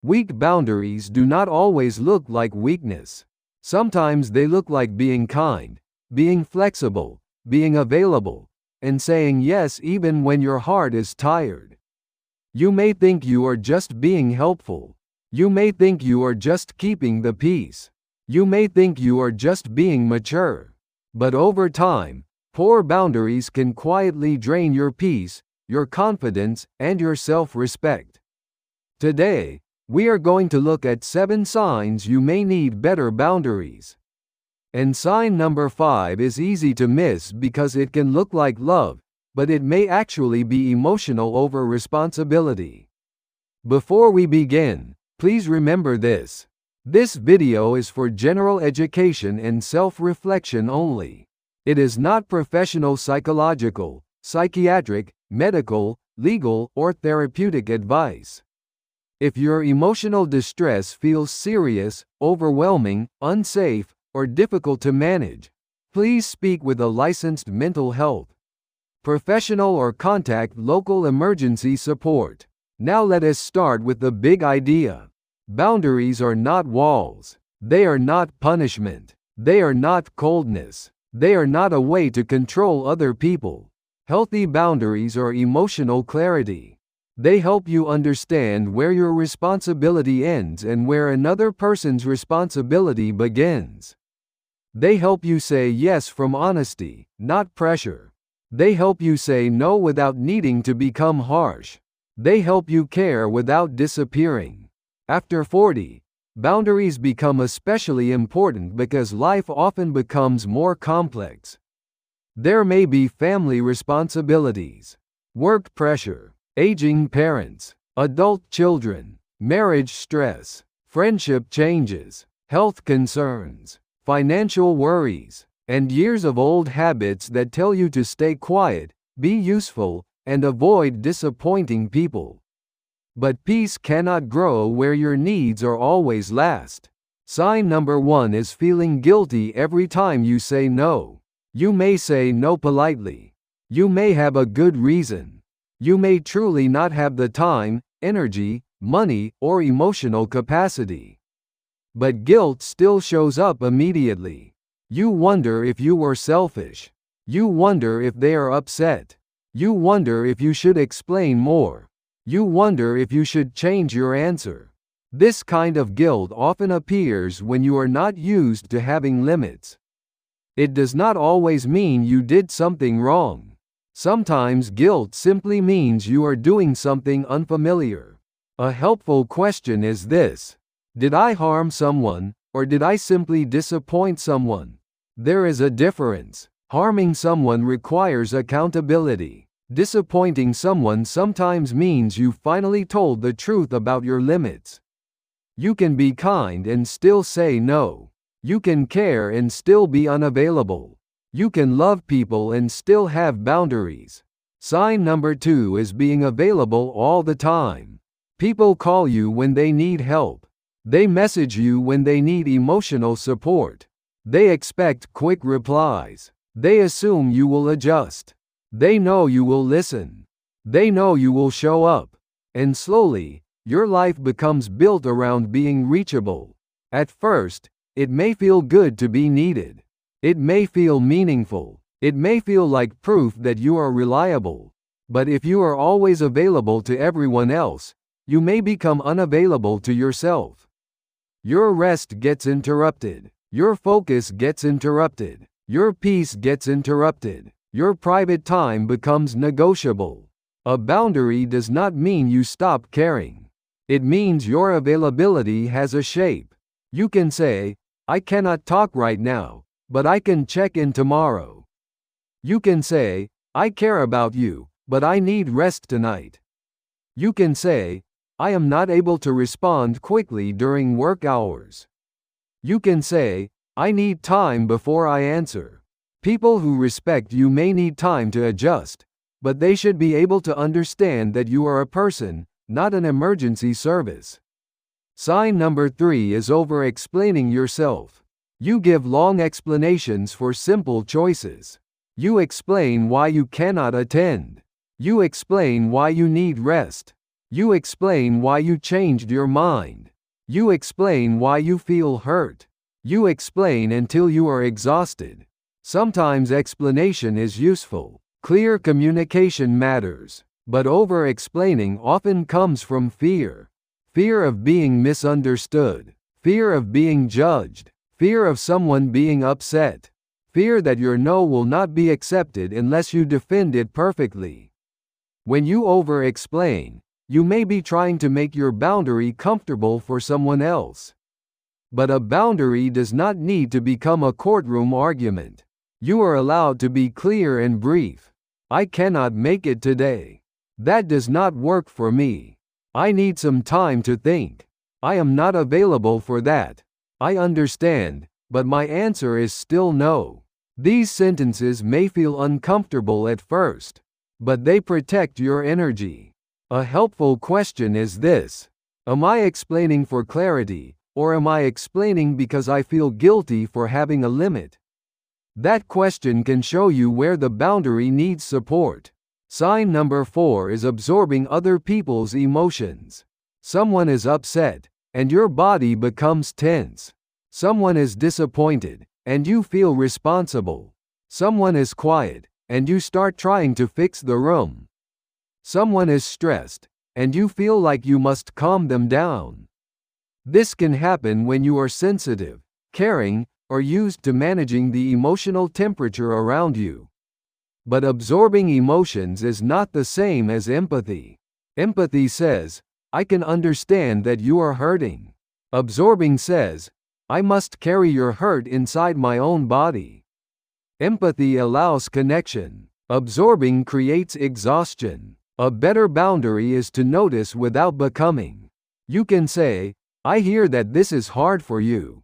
Weak boundaries do not always look like weakness. Sometimes they look like being kind, being flexible, being available, and saying yes even when your heart is tired. You may think you are just being helpful. You may think you are just keeping the peace. You may think you are just being mature. But over time, poor boundaries can quietly drain your peace, your confidence, and your self-respect. Today, we are going to look at 7 signs you may need better boundaries. And sign number 5 is easy to miss because it can look like love, but it may actually be emotional over responsibility. Before we begin, please remember this. This video is for general education and self-reflection only. It is not professional psychological, psychiatric, medical, legal, or therapeutic advice. If your emotional distress feels serious, overwhelming, unsafe, or difficult to manage, please speak with a licensed mental health professional or contact local emergency support. Now let us start with the big idea. Boundaries are not walls. They are not punishment. They are not coldness. They are not a way to control other people. Healthy boundaries are emotional clarity. They help you understand where your responsibility ends and where another person's responsibility begins. They help you say yes from honesty, not pressure. They help you say no without needing to become harsh. They help you care without disappearing. After 40, boundaries become especially important because life often becomes more complex. There may be family responsibilities, work pressure, aging parents, adult children, marriage stress, friendship changes, health concerns, financial worries, and years of old habits that tell you to stay quiet, be useful, and avoid disappointing people. But peace cannot grow where your needs are always last. Sign number 1 is feeling guilty every time you say no. You may say no politely. You may have a good reason. You may truly not have the time, energy, money, or emotional capacity. But guilt still shows up immediately. You wonder if you were selfish. You wonder if they are upset. You wonder if you should explain more. You wonder if you should change your answer. This kind of guilt often appears when you are not used to having limits. It does not always mean you did something wrong. Sometimes guilt simply means you are doing something unfamiliar. A helpful question is this: did I harm someone, or did I simply disappoint someone? There is a difference. Harming someone requires accountability. Disappointing someone sometimes means you finally told the truth about your limits. You can be kind and still say no. You can care and still be unavailable. You can love people and still have boundaries. Sign number 2 is being available all the time. People call you when they need help. They message you when they need emotional support. They expect quick replies. They assume you will adjust. They know you will listen. They know you will show up. And slowly, your life becomes built around being reachable. At first, it may feel good to be needed. It may feel meaningful. It may feel like proof that you are reliable. But if you are always available to everyone else, you may become unavailable to yourself. Your rest gets interrupted. Your focus gets interrupted. Your peace gets interrupted. Your private time becomes negotiable. A boundary does not mean you stop caring. It means your availability has a shape. You can say, "I cannot talk right now, but I can check in tomorrow." You can say, "I care about you, but I need rest tonight." You can say, "I am not able to respond quickly during work hours." You can say, "I need time before I answer." People who respect you may need time to adjust, but they should be able to understand that you are a person, not an emergency service. Sign number 3 is over-explaining yourself. You give long explanations for simple choices. You explain why you cannot attend. You explain why you need rest. You explain why you changed your mind. You explain why you feel hurt. You explain until you are exhausted. Sometimes explanation is useful. Clear communication matters. But over-explaining often comes from fear. Fear of being misunderstood. Fear of being judged. Fear of someone being upset. Fear that your no will not be accepted unless you defend it perfectly. When you over-explain, you may be trying to make your boundary comfortable for someone else. But a boundary does not need to become a courtroom argument. You are allowed to be clear and brief. I cannot make it today. That does not work for me. I need some time to think. I am not available for that. I understand, but my answer is still no. These sentences may feel uncomfortable at first, but they protect your energy. A helpful question is this: am I explaining for clarity, or am I explaining because I feel guilty for having a limit? That question can show you where the boundary needs support. Sign number 4 is absorbing other people's emotions. Someone is upset, and your body becomes tense. Someone is disappointed, and you feel responsible. Someone is quiet, and you start trying to fix the room. Someone is stressed, and you feel like you must calm them down. This can happen when you are sensitive, caring, or used to managing the emotional temperature around you. But absorbing emotions is not the same as empathy. Empathy says, I can understand that you are hurting. Absorbing says, I must carry your hurt inside my own body. Empathy allows connection. Absorbing creates exhaustion. A better boundary is to notice without becoming. You can say, I hear that this is hard for you.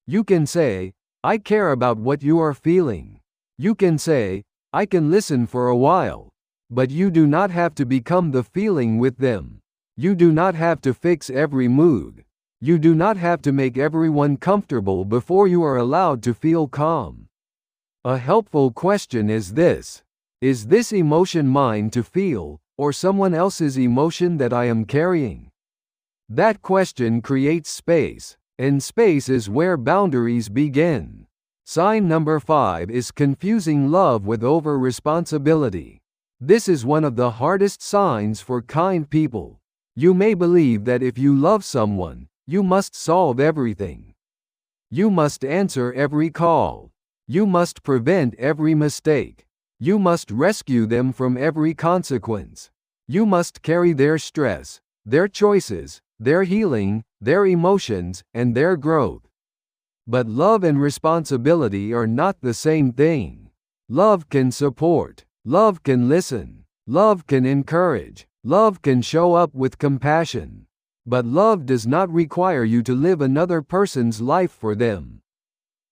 You can say, I care about what you are feeling. You can say, I can listen for a while. But you do not have to become the feeling with them. You do not have to fix every mood. You do not have to make everyone comfortable before you are allowed to feel calm. A helpful question is this: is this emotion mine to feel, or someone else's emotion that I am carrying? That question creates space, and space is where boundaries begin. Sign number 5 is confusing love with over-responsibility. This is one of the hardest signs for kind people. You may believe that if you love someone, you must solve everything. You must answer every call. You must prevent every mistake. You must rescue them from every consequence. You must carry their stress, their choices, their healing, their emotions, and their growth. But love and responsibility are not the same thing. Love can support. Love can listen. Love can encourage. Love can show up with compassion. But love does not require you to live another person's life for them.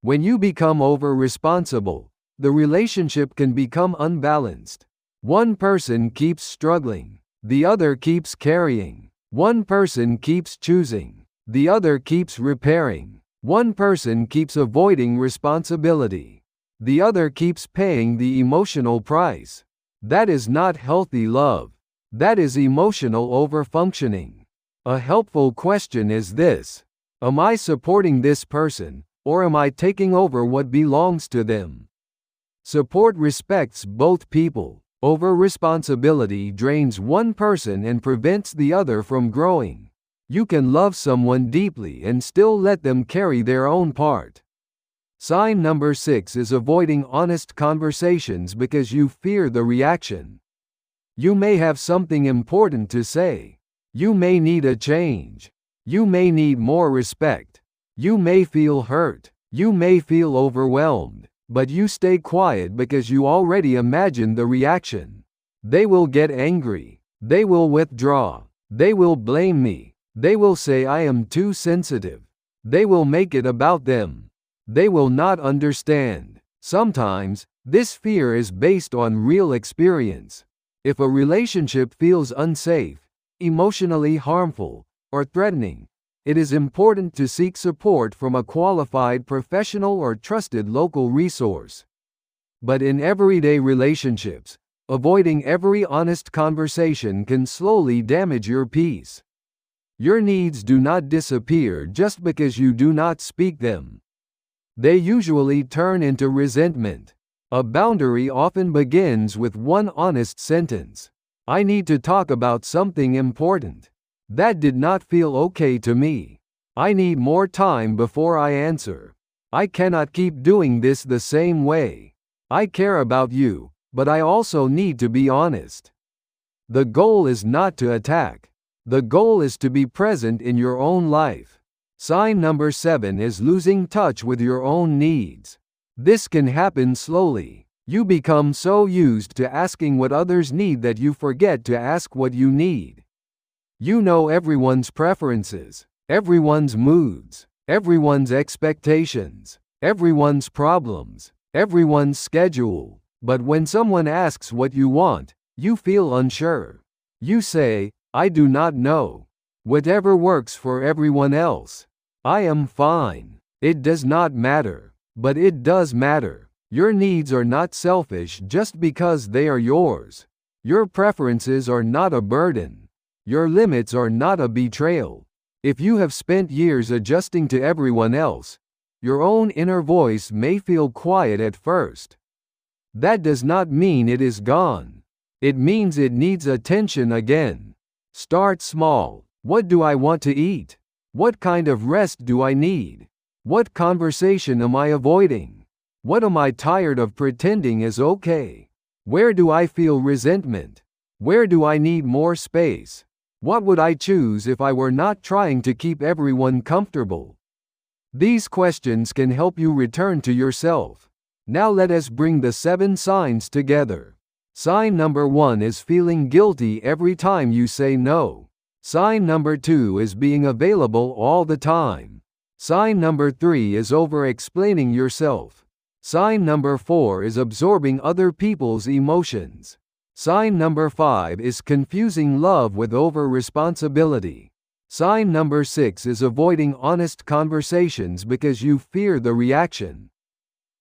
When you become over-responsible, the relationship can become unbalanced. One person keeps struggling, the other keeps carrying. One person keeps choosing, the other keeps repairing. One person keeps avoiding responsibility, the other keeps paying the emotional price. That is not healthy love. That is emotional overfunctioning. A helpful question is this: am I supporting this person, or am I taking over what belongs to them? Support respects both people. Over-responsibility drains one person and prevents the other from growing. You can love someone deeply and still let them carry their own part. Sign number 6 is avoiding honest conversations because you fear the reaction. You may have something important to say. You may need a change. You may need more respect. You may feel hurt. You may feel overwhelmed. But you stay quiet because you already imagine the reaction. They will get angry. They will withdraw. They will blame me. They will say I am too sensitive. They will make it about them. They will not understand. Sometimes, this fear is based on real experience. If a relationship feels unsafe, emotionally harmful, or threatening, it is important to seek support from a qualified professional or trusted local resource. But in everyday relationships, Avoiding every honest conversation can slowly damage your peace. Your needs do not disappear just because you do not speak them. They usually turn into resentment. A boundary often begins with one honest sentence. I need to talk about something important. That did not feel okay to me. I need more time before I answer. I cannot keep doing this the same way. I care about you, but I also need to be honest. The goal is not to attack. The goal is to be present in your own life. Sign number 7 is losing touch with your own needs. This can happen slowly. You become so used to asking what others need that you forget to ask what you need. You know everyone's preferences, everyone's moods, everyone's expectations, everyone's problems, everyone's schedule. But when someone asks what you want, you feel unsure. You say, I do not know. Whatever works for everyone else. I am fine. It does not matter. But it does matter. Your needs are not selfish just because they are yours. Your preferences are not a burden. Your limits are not a betrayal. If you have spent years adjusting to everyone else, your own inner voice may feel quiet at first. That does not mean it is gone. It means it needs attention again. Start small. What do I want to eat? What kind of rest do I need? What conversation am I avoiding? What am I tired of pretending is okay? Where do I feel resentment? Where do I need more space? What would I choose if I were not trying to keep everyone comfortable? These questions can help you return to yourself. Now let us bring the 7 signs together. Sign number 1 is feeling guilty every time you say no. Sign number 2 is being available all the time. Sign number 3 is over-explaining yourself. Sign number 4 is absorbing other people's emotions. Sign number 5 is confusing love with over-responsibility. Sign number 6 is avoiding honest conversations because you fear the reaction.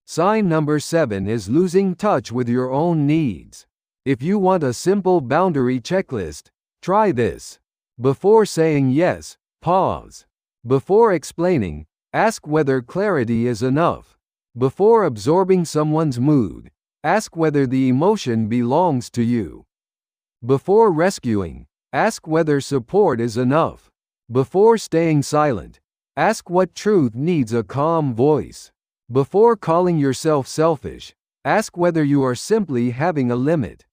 Sign number 7 is losing touch with your own needs. If you want a simple boundary checklist, try this. Before saying yes, pause. Before explaining, ask whether clarity is enough. Before absorbing someone's mood, ask whether the emotion belongs to you. Before rescuing, ask whether support is enough. Before staying silent, ask what truth needs a calm voice. Before calling yourself selfish, ask whether you are simply having a limit.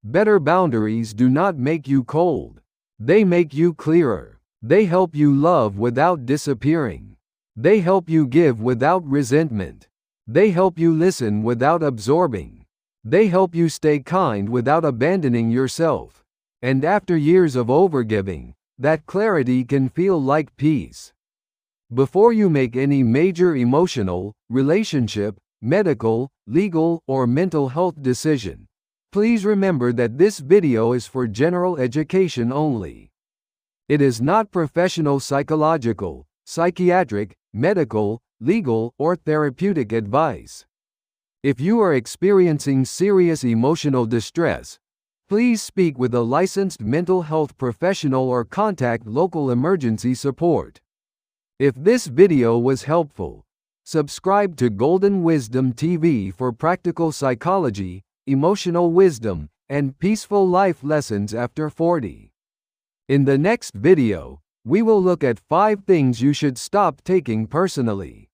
Better boundaries do not make you cold. They make you clearer. They help you love without disappearing. They help you give without resentment. They help you listen without absorbing. They help you stay kind without abandoning yourself. And after years of overgiving, that clarity can feel like peace. Before you make any major emotional, relationship, medical, legal, or mental health decision, please remember that this video is for general education only. It is not professional psychological, psychiatric, medical, legal, or therapeutic advice. If you are experiencing serious emotional distress, please speak with a licensed mental health professional or contact local emergency support. If this video was helpful, subscribe to Golden Wisdom TV for practical psychology, emotional wisdom, and peaceful life lessons after 40. In the next video, we will look at 5 things you should stop taking personally.